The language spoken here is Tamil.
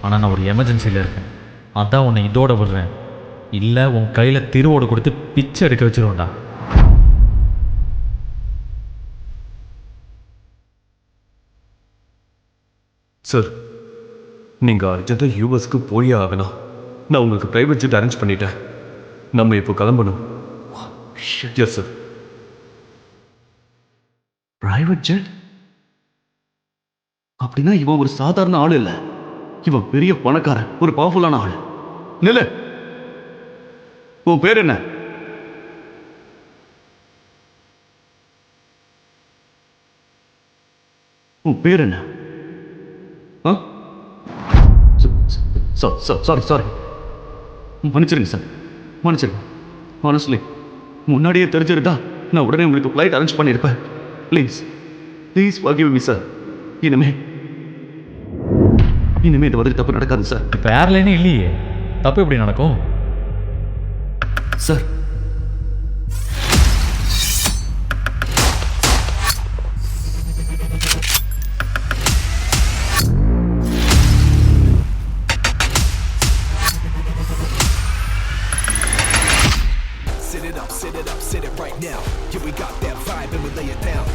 ஆனால் நான் ஒரு எமர்ஜென்சியில் இருக்கேன். அதான் உன்னை இதோட விடுறேன். இல்லை உன் கையில் திருவோடு கொடுத்து பிச்சை எடுக்க வச்சிருவோண்டா. சார், நீங்கள் அர்ஜென்ட்டாக யூஎஸ்க்கு போயே ஆகணும். நான் உங்களுக்கு ப்ரைவேட் ஜெட் அரேஞ்ச் பண்ணிட்டேன். நம்ம இப்போ கிளம்பணும். Yes sir. Private jet? அப்படின்னா இவன் ஒரு சாதாரண ஆள் இல்லை. இவன் பெரிய பணக்காரன், ஒரு பவர்ஃபுல்லான ஆள். நில்லு. உன் பேர் என்ன? உன் பேர் என்ன? சாரி மன்னிச்சிருங்க சார், மன்னிச்சிருங்க. ஹானஸ்ட்லி முன்னாடியே தெரிஞ்சிருந்தா நான் உடனே உங்களுக்கு ஃப்ளைட் அரேஞ்ச் பண்ணியிருப்பேன். Please forgive me sir. இனிமே இந்த மாதிரி தப்பு நடக்காது சார். இப்போ ஏர்லைனே இல்லையே, தப்பு எப்படி நடக்கும் sir? Sit it up, sit it right now. Yeah, we got that vibe and we lay it down.